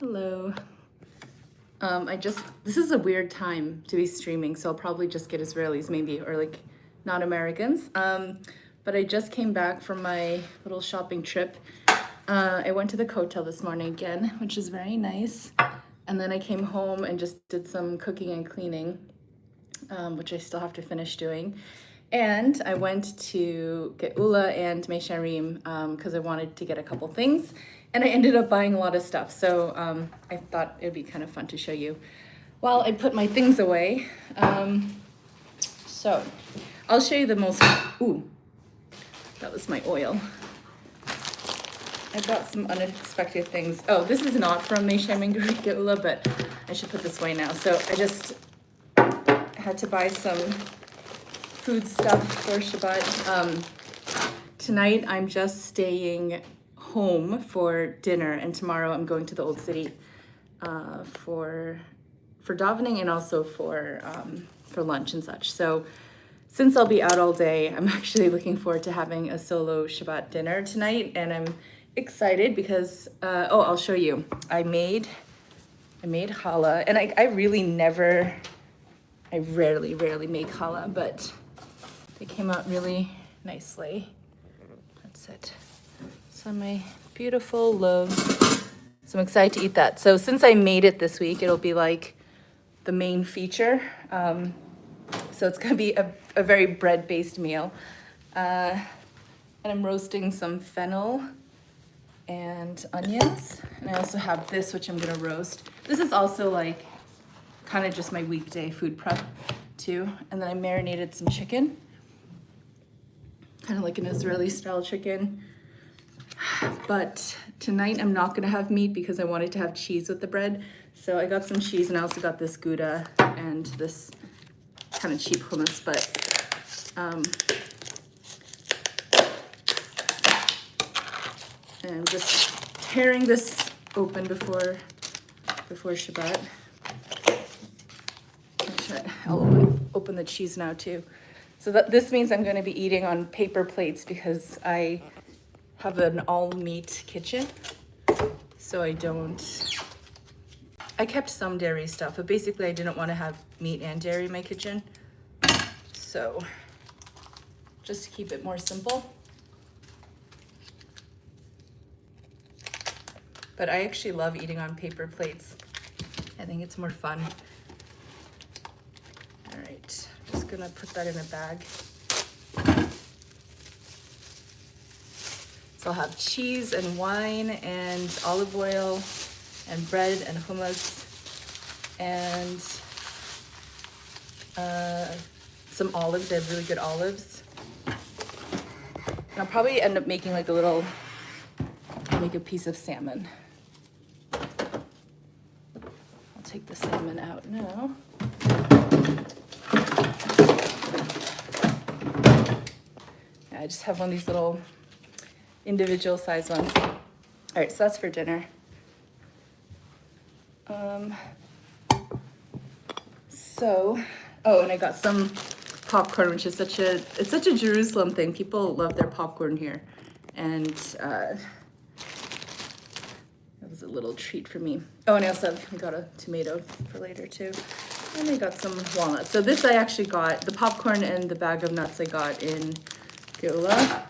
Hello. This is a weird time to be streaming, so I'll probably just get Israelis maybe, or like non-Americans. But I just came back from my little shopping trip. I went to the hotel this morning again, which is very nice. And then I came home and just did some cooking and cleaning, which I still have to finish doing. And I went to Geula and Shearim because I wanted to get a couple things. And I ended up buying a lot of stuff. So I thought it would be kind of fun to show you while I put my things away. So I'll show you the most, ooh, that was my oil. I got some unexpected things. Oh, this is not from Shearim and Geula, but I should put this away now. So I just had to buy some food stuff for Shabbat. Tonight I'm just staying home for dinner, and tomorrow I'm going to the Old City for davening and also for lunch and such. So since I'll be out all day, I'm actually looking forward to having a solo Shabbat dinner tonight, and I'm excited because I'll show you. I made challah, and I rarely make challah, but they came out really nicely. That's it. So my beautiful loaves. So I'm excited to eat that. So since I made it this week, it'll be like the main feature. So it's gonna be a very bread-based meal. And I'm roasting some fennel and onions. And I also have this, which I'm gonna roast. This is also like kind of just my weekday food prep too. And then I marinated some chicken, kind of like an Israeli style chicken. But tonight I'm not gonna have meat because I wanted to have cheese with the bread. So I got some cheese, and I also got this Gouda and this kind of cheap hummus, but and I'm just tearing this open before Shabbat. Actually, I'll open the cheese now too. So this means I'm gonna be eating on paper plates because I have an all-meat kitchen, so I kept some dairy stuff, but basically I didn't want to have meat and dairy in my kitchen, so just to keep it more simple. But I actually love eating on paper plates. I think it's more fun. All right, just gonna put that in a bag. So I'll have cheese and wine and olive oil and bread and hummus and some olives. I have really good olives. And I'll probably end up making like make a piece of salmon. I'll take the salmon out now. I just have one of these little individual size ones. All right, so that's for dinner. And I got some popcorn, which is such a Jerusalem thing. People love their popcorn here, and that was a little treat for me. Oh, and I also got a tomato for later too, and I got some walnuts. So this I actually got, the popcorn and the bag of nuts I got in Geula.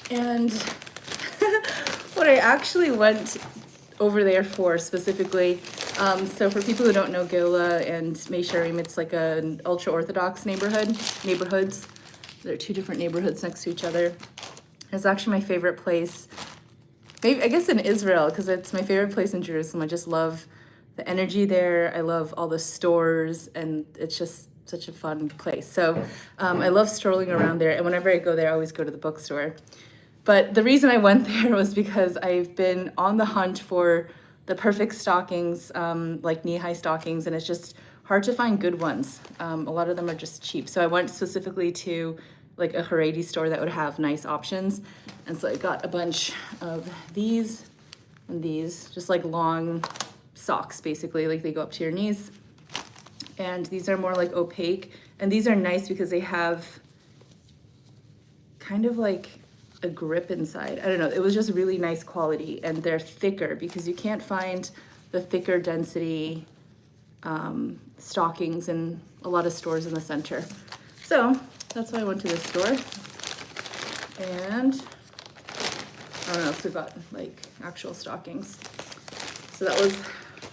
And what I actually went over there for specifically, so for people who don't know Geula and Shearim, it's like an ultra-Orthodox neighborhoods. There are two different neighborhoods next to each other. It's actually my favorite place, maybe, I guess in Israel, because it's my favorite place in Jerusalem. I just love the energy there. I love all the stores, and it's just such a fun place. So I love strolling around there, and whenever I go there, I always go to the bookstore. But the reason I went there was because I've been on the hunt for the perfect stockings, like knee-high stockings, and it's just hard to find good ones. A lot of them are just cheap. So I went specifically to like a Haredi store that would have nice options. And so I got a bunch of these and these, just like long socks, basically, like they go up to your knees. And these are more like opaque. And these are nice because they have kind of like a grip inside. I don't know, it was just really nice quality, and they're thicker because you can't find the thicker density stockings in a lot of stores in the center. So that's why I went to this store. And I don't know if we got like actual stockings. So that was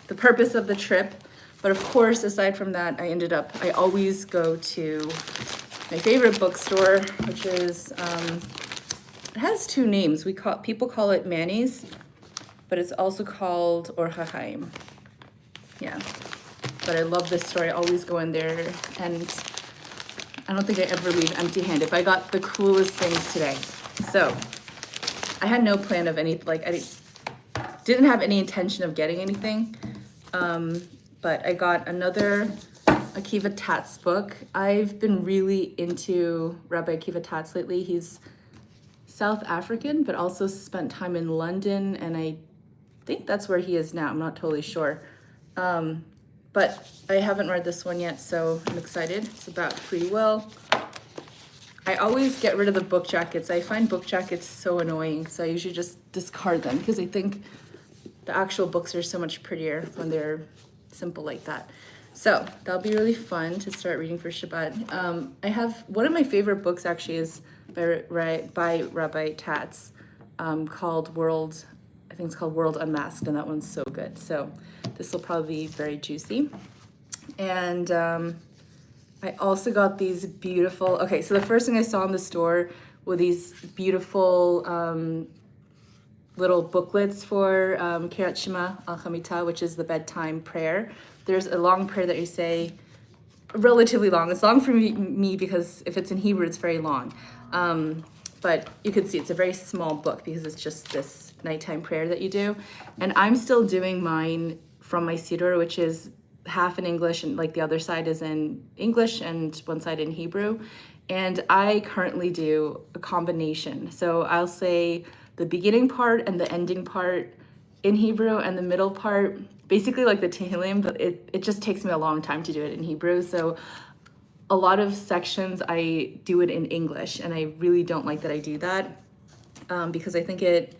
the purpose of the trip. But of course, aside from that, I always go to my favorite bookstore, which is, it has two names. People call it Manny's, but it's also called Or HaChaim. Yeah, but I love this store. I always go in there, and I don't think I ever leave empty-handed. But I got the coolest things today. So I had no plan of any, like I didn't have any intention of getting anything. But I got another Akiva Tatz book. I've been really into Rabbi Akiva Tatz lately. He's South African, but also spent time in London, and I think that's where he is now. I'm not totally sure. But I haven't read this one yet, so I'm excited. It's about free will. I always get rid of the book jackets. I find book jackets so annoying, so I usually just discard them because I think the actual books are so much prettier when they're simple like that. So that'll be really fun to start reading for Shabbat. I have one of my favorite books actually is by Rabbi Tatz, called World, I think it's called World Unmasked, and that one's so good. So this will probably be very juicy. And I also got these beautiful, okay, so the first thing I saw in the store were these beautiful little booklets for Kirat Shema Al Chamita, which is the bedtime prayer. There's a long prayer that you say, relatively long. It's long for me because if it's in Hebrew, it's very long. But you can see it's a very small book because it's just this nighttime prayer that you do. And I'm still doing mine from my Siddur, which is half in English and like the other side is in English and one side in Hebrew. And I currently do a combination. So I'll say the beginning part and the ending part in Hebrew, and the middle part, basically like the Tehillim, but it just takes me a long time to do it in Hebrew. So a lot of sections I do it in English, and I really don't like that I do that because I think it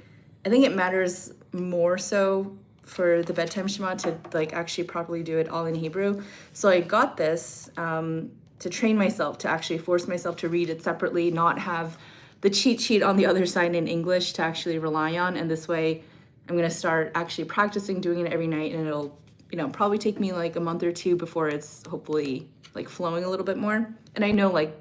matters more so for the bedtime Shema to like actually properly do it all in Hebrew. So I got this to train myself, to actually force myself to read it separately, not have the cheat sheet on the other side in English to actually rely on. And this way I'm going to start actually practicing doing it every night, and it'll, probably take me like a month or two before it's hopefully like flowing a little bit more. And I know like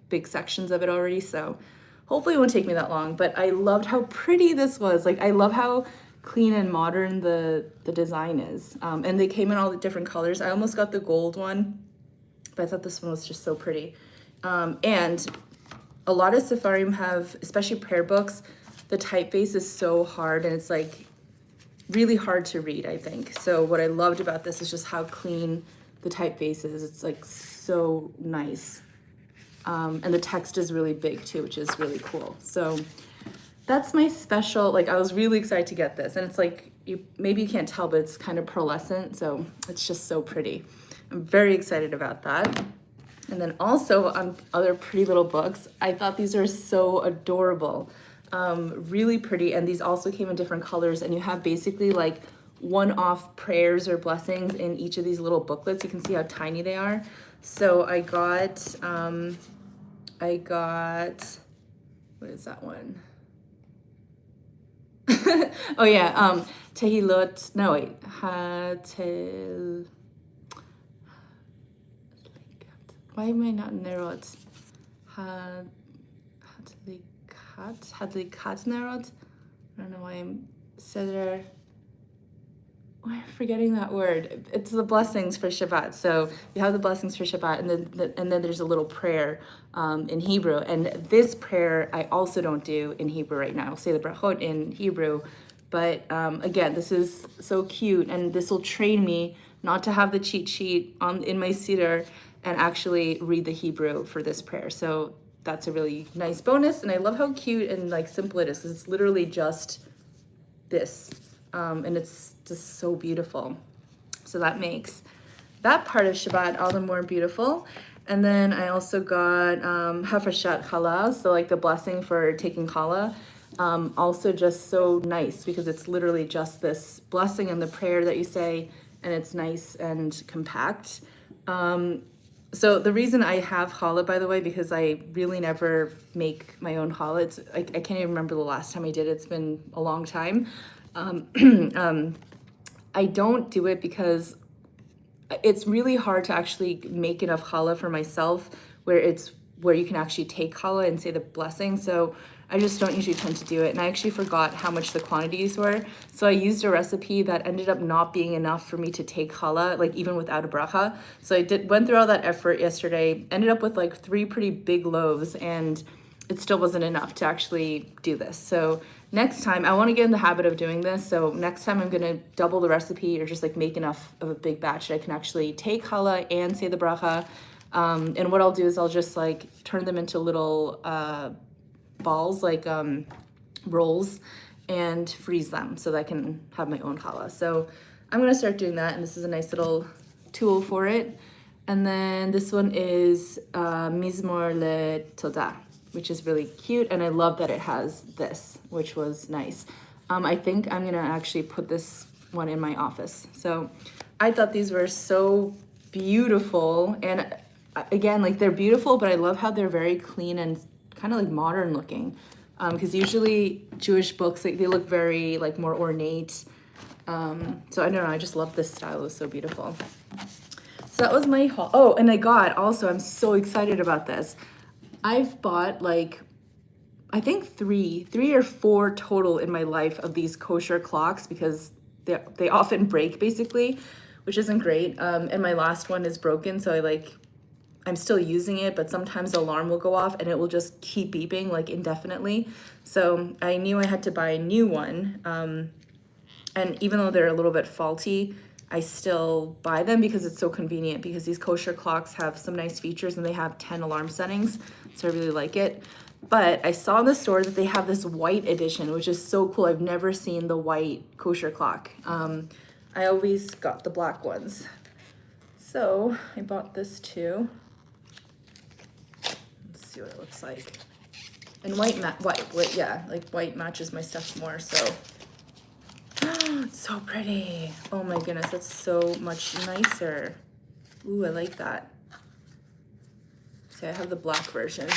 big sections of it already, so hopefully it won't take me that long. But I loved how pretty this was. Like I love how clean and modern the design is. And they came in all the different colors. I almost got the gold one, but I thought this one was just so pretty. And a lot of Sefarim have, especially prayer books, the typeface is so hard, and it's like really hard to read, I think. So what I loved about this is just how clean the typeface is. It's like so nice. And the text is really big too, which is really cool. So that's my special, like I was really excited to get this. And it's like, maybe you can't tell, but it's kind of pearlescent. So it's just so pretty. I'm very excited about that. And then also on other pretty little books, I thought these are so adorable. Really pretty. And these also came in different colors, and you have basically like one-off prayers or blessings in each of these little booklets. You can see how tiny they are. So I got, what is that one? Oh yeah, Tehilot, no wait, why am I not Nerot? Hadlikat Nerot? I don't know why I'm Seder. Why am I forgetting that word? It's the blessings for Shabbat. So you have the blessings for Shabbat, and then there's a little prayer in Hebrew. And this prayer I also don't do in Hebrew right now. I'll say the brachot in Hebrew. But again, this is so cute, and this will train me not to have the cheat sheet in my Siddur and actually read the Hebrew for this prayer. So that's a really nice bonus, and I love how cute and like simple it is. It's literally just this, and it's just so beautiful. So that makes that part of Shabbat all the more beautiful. And then I also got hafashat challah, so like the blessing for taking challah. Also just so nice because it's literally just this blessing and the prayer that you say, and it's nice and compact. So the reason I have challah, by the way, because I really never make my own challah. I can't even remember the last time I did it. It's been a long time. I don't do it because it's really hard to actually make enough challah for myself where you can actually take challah and say the blessing. So I just don't usually tend to do it. And I actually forgot how much the quantities were. So I used a recipe that ended up not being enough for me to take challah, like even without a bracha. So I went through all that effort yesterday, ended up with like 3 pretty big loaves, and it still wasn't enough to actually do this. So next time, I want to get in the habit of doing this. So next time I'm going to double the recipe or just like make enough of a big batch that I can actually take challah and say the bracha. And what I'll do is I'll just like turn them into little balls, like rolls, and freeze them so that I can have my own challah. So I'm going to start doing that, and this is a nice little tool for it. And then this one is Mizmor LeTodah, which is really cute, and I love that it has this, which was nice. I think I'm gonna actually put this one in my office. So I thought these were so beautiful, and again, like they're beautiful, but I love how they're very clean and kind of like modern looking, because usually Jewish books, like, they look very like more ornate. So I don't know, I just love this style. It was so beautiful. So that was my haul. Oh, and I got also, I'm so excited about this. I've bought like, I think three or four total in my life of these kosher clocks, because they often break basically, which isn't great. And my last one is broken, so I'm still using it, but sometimes the alarm will go off and it will just keep beeping like indefinitely. So I knew I had to buy a new one. And even though they're a little bit faulty, I still buy them because it's so convenient, because these kosher clocks have some nice features and they have 10 alarm settings. So I really like it. But I saw in the store that they have this white edition, which is so cool. I've never seen the white kosher clock. I always got the black ones. So I bought this too. Let's see what it looks like. And white matches my stuff more, so. It's so pretty. Oh my goodness, that's so much nicer. Ooh, I like that. See, I have the black version.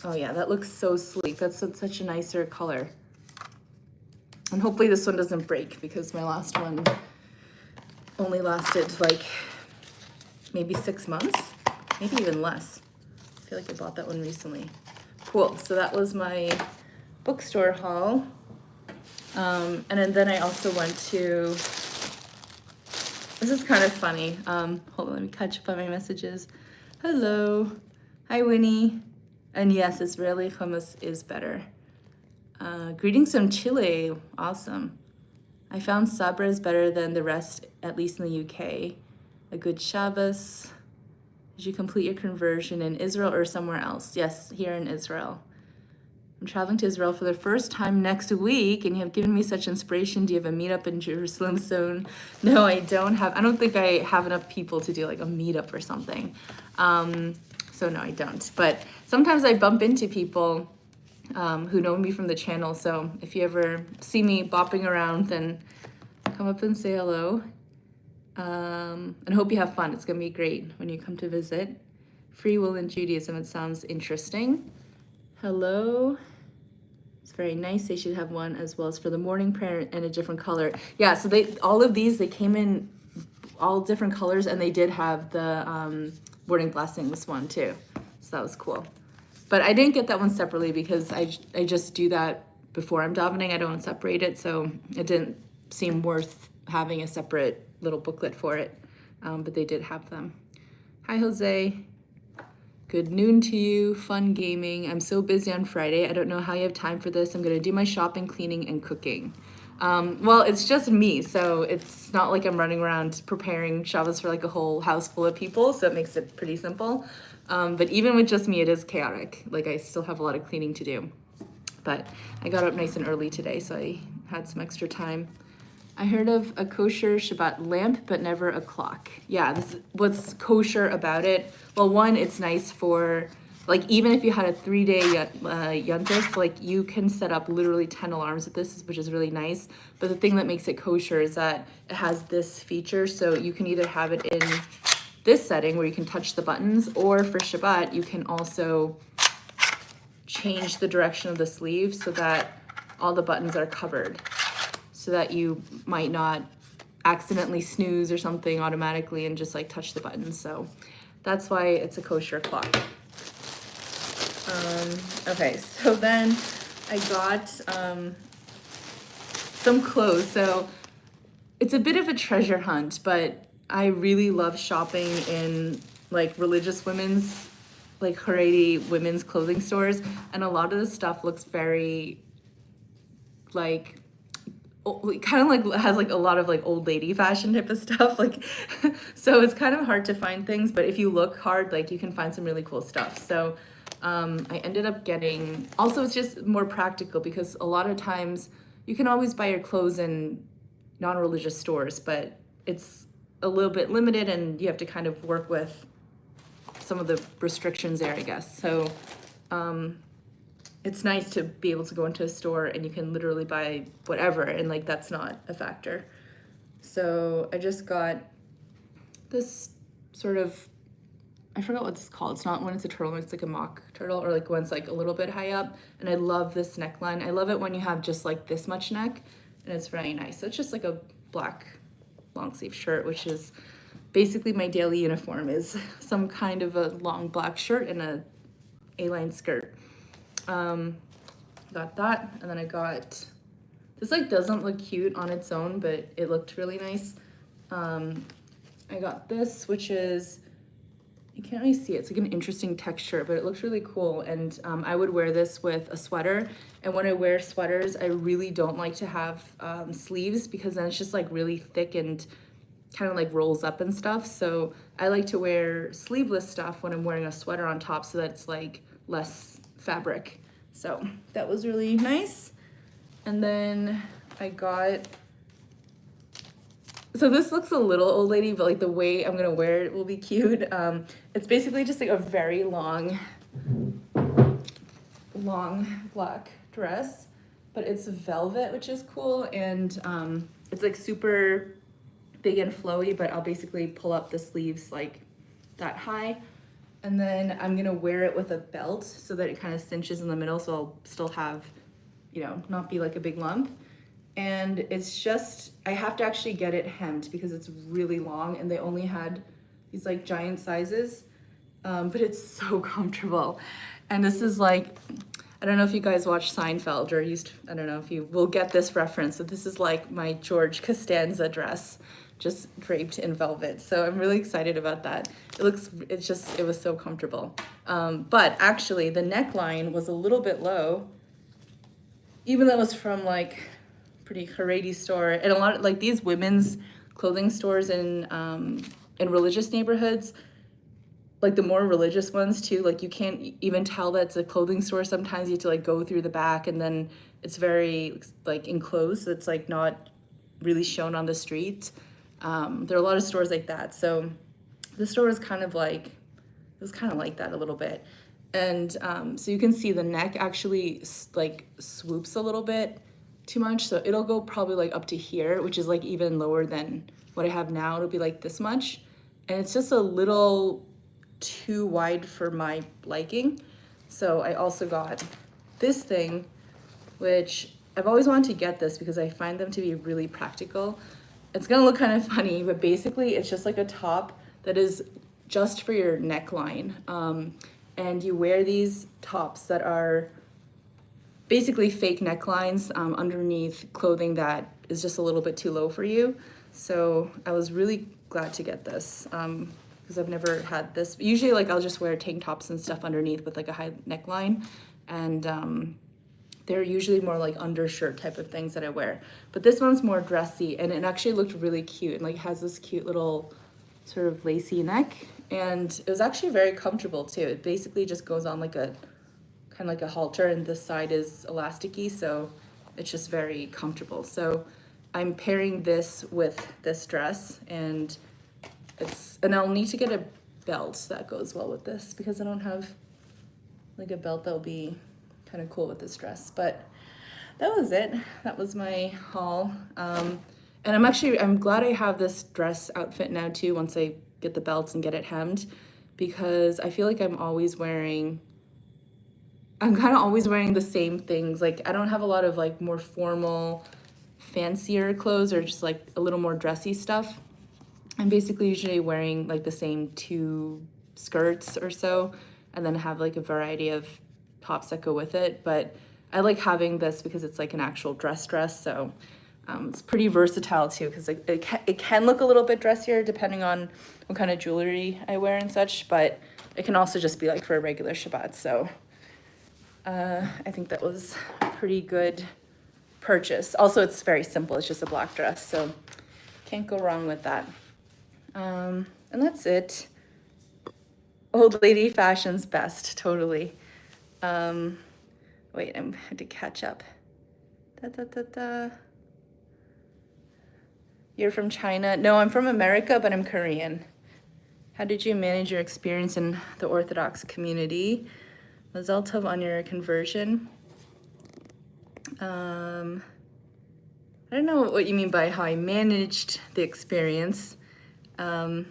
Oh yeah, that looks so sleek. That's such a nicer color. And hopefully this one doesn't break, because my last one only lasted like maybe 6 months, maybe even less. I feel like I bought that one recently. Cool, so that was my bookstore haul. And then I also went to, this is kind of funny. Hold on, let me catch up on my messages. Hello, hi Winnie. And yes, Israeli hummus is better. Greetings from Chile, awesome. I found Sabra is better than the rest, at least in the UK. A good Shabbos. Did you complete your conversion in Israel or somewhere else? Yes, here in Israel. I'm traveling to Israel for the first time next week, and you have given me such inspiration. Do you have a meetup in Jerusalem soon? No, I don't think I have enough people to do like a meetup or something. So no, I don't. But sometimes I bump into people who know me from the channel. So if you ever see me bopping around, then come up and say hello. And hope you have fun. It's gonna be great when you come to visit. Free will in Judaism, it sounds interesting. Hello. It's very nice. They should have one as well as for the morning prayer in a different color. Yeah, so all of these, they came in all different colors, and they did have the morning blessings one too. So that was cool. But I didn't get that one separately because I just do that before I'm davening. I don't separate it, so it didn't seem worth having a separate little booklet for it. But they did have them. Hi, Jose. Good noon to you. Fun gaming. I'm so busy on Friday. I don't know how you have time for this. I'm going to do my shopping, cleaning, and cooking. Well, it's just me, so it's not like I'm running around preparing Shabbos for like a whole house full of people, so it makes it pretty simple. But even with just me, it is chaotic. Like, I still have a lot of cleaning to do. But I got up nice and early today, so I had some extra time. I heard of a kosher Shabbat lamp, but never a clock. Yeah, this is what's kosher about it. Well, one, it's nice for, like, even if you had a 3-day yontif, like, you can set up literally 10 alarms with this, which is really nice. But the thing that makes it kosher is that it has this feature, so you can either have it in this setting where you can touch the buttons, or for Shabbat, you can also change the direction of the sleeve so that all the buttons are covered, so that you might not accidentally snooze or something automatically and just like touch the buttons. So that's why it's a kosher clock. Okay, so then I got some clothes. So it's a bit of a treasure hunt, but I really love shopping in like religious women's, like Haredi women's clothing stores. And a lot of the stuff looks very like, kind of like has like a lot of like old lady fashion type of stuff, like so it's kind of hard to find things, but if you look hard, like you can find some really cool stuff. So I ended up getting, also it's just more practical because a lot of times you can always buy your clothes in non-religious stores, but it's a little bit limited and you have to kind of work with some of the restrictions there, I guess. So it's nice to be able to go into a store and you can literally buy whatever, and like that's not a factor. So I just got this sort of, I forgot what this is called. It's not when it's a turtle, it's like a mock turtle, or like when it's like a little bit high up. And I love this neckline. I love it when you have just like this much neck, and it's really nice. So it's just like a black long sleeve shirt, which is basically my daily uniform, is some kind of a long black shirt and a A-line skirt. Got that, and then I got, this like doesn't look cute on its own, but it looked really nice. I got this, which is, you can't really see it, it's like an interesting texture, but it looks really cool, and I would wear this with a sweater. And when I wear sweaters, I really don't like to have sleeves, because then it's just like really thick and kind of like rolls up and stuff. So I like to wear sleeveless stuff when I'm wearing a sweater on top, so that it's like less fabric. So that was really nice. And then I got, so this looks a little old lady, but like the way I'm gonna wear it will be cute. It's basically just like a very long black dress, but it's velvet, which is cool. And it's like super big and flowy, but I'll basically pull up the sleeves like that high. And then I'm gonna wear it with a belt so that it kind of cinches in the middle, so I'll still have, you know, not be like a big lump. And it's just, I have to actually get it hemmed because it's really long, and they only had these like giant sizes, but it's so comfortable. And this is like, I don't know if you guys watch Seinfeld or I don't know if you will get this reference, but this is like my George Costanza dress, just draped in velvet. So I'm really excited about that. It was so comfortable. But actually the neckline was a little bit low, even though it was from like pretty Haredi store. And a lot of like these women's clothing stores in religious neighborhoods, like the more religious ones too, like you can't even tell that it's a clothing store. Sometimes you have to like go through the back, and then it's very like enclosed, so it's like not really shown on the street. There are a lot of stores like that. So the store was kind of like, it was kind of like that a little bit. And so you can see the neck actually like swoops a little bit too much. So it'll go probably like up to here, which is like even lower than what I have now. It'll be like this much. And it's just a little too wide for my liking. So I also got this thing, which I've always wanted to get this because I find them to be really practical. It's gonna look kind of funny, but basically it's just like a top that is just for your neckline. And you wear these tops that are basically fake necklines underneath clothing that is just a little bit too low for you. So I was really glad to get this because I've never had this. Usually like I'll just wear tank tops and stuff underneath with like a high neckline, and they're usually more like undershirt type of things that I wear. But this one's more dressy, and it actually looked really cute, and like has this cute little sort of lacy neck, and it was actually very comfortable too. It basically just goes on like a kind of like a halter, and this side is elasticy, so it's just very comfortable. So I'm pairing this with this dress, and I'll need to get a belt that goes well with this because I don't have like a belt that'll be kind of cool with this dress. But that was it. That was my haul. And I'm glad I have this dress outfit now too once I get the belts and get it hemmed, because I feel like I'm kind of always wearing the same things. Like I don't have a lot of like more formal, fancier clothes or just like a little more dressy stuff. I'm basically usually wearing like the same 2 skirts or so, and then have like a variety of tops that go with it. But I like having this because it's like an actual dress, so it's pretty versatile too, because it can look a little bit dressier depending on what kind of jewelry I wear and such, but it can also just be like for a regular Shabbat. So I think that was a pretty good purchase. Also, it's very simple. It's just a black dress, so can't go wrong with that. And that's it. Old lady fashion's best, totally. Wait, I had to catch up. You're from China? No, I'm from America, but I'm Korean. How did you manage your experience in the Orthodox community? Mazel tov on your conversion. I don't know what you mean by how I managed the experience. Mazel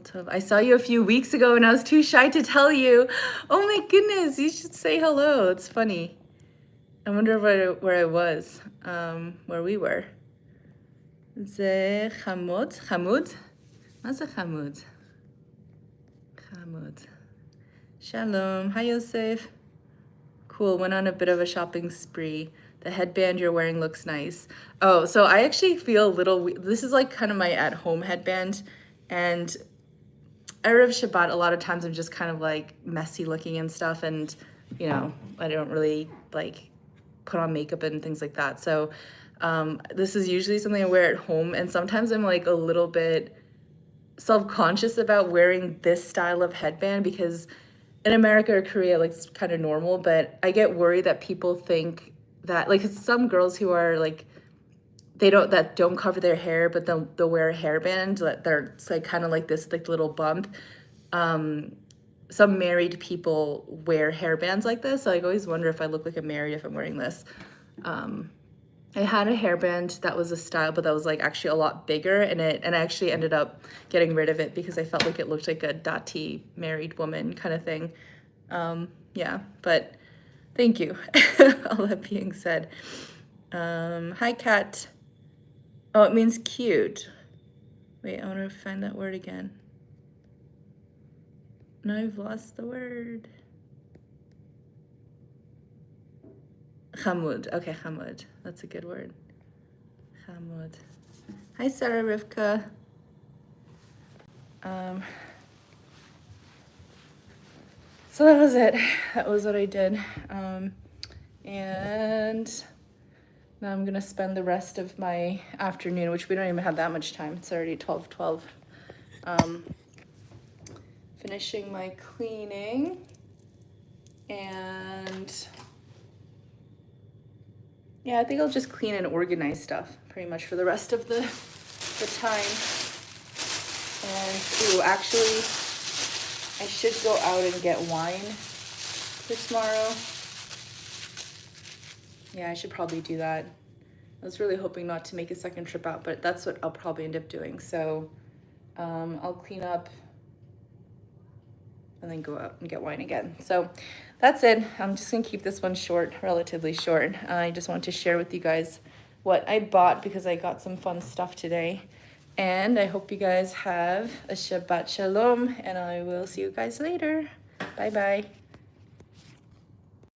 tov. I saw you a few weeks ago and I was too shy to tell you. Oh my goodness, you should say hello. It's funny. I wonder where I was, where we were. זה חמוד? חמוד? מה זה חמוד? חמוד. Shalom. Hi, Yosef. Cool. Went on a bit of a shopping spree. The headband you're wearing looks nice. Oh, so I actually feel a little... This is like kind of my at-home headband. And Erev Shabbat, a lot of times I'm just kind of like messy looking and stuff. And, you know, I don't really like put on makeup and things like that. So this is usually something I wear at home. And sometimes I'm like a little bit self-conscious about wearing this style of headband because in America or Korea, like it's kind of normal, but I get worried that people think that like some girls who are like, that don't cover their hair, but they'll wear a hairband that they're like kind of like this like little bump. Some married people wear hairbands like this. So I always wonder if I look like I'm married if I'm wearing this. I had a hairband that was a style, but that was like actually a lot bigger, and I actually ended up getting rid of it because I felt like it looked like a dati married woman kind of thing. Yeah, but thank you. All that being said, hi Kat. Oh, it means cute. Wait, I want to find that word again. No, I've lost the word. Chamud. Okay, chamud. That's a good word. Chamud. Hi, Sarah Rivka. So that was it. That was what I did. And now I'm gonna spend the rest of my afternoon, which we don't even have that much time. It's already 12:12. Finishing my cleaning and yeah, I think I'll just clean and organize stuff pretty much for the rest of the time. And ooh, actually, I should go out and get wine for tomorrow. Yeah, I should probably do that. I was really hoping not to make a second trip out, but that's what I'll probably end up doing. So I'll clean up and then go out and get wine again. So that's it. I'm just gonna keep this one short, relatively short. I just wanted to share with you guys what I bought because I got some fun stuff today. And I hope you guys have a Shabbat Shalom, and I will see you guys later. Bye-bye.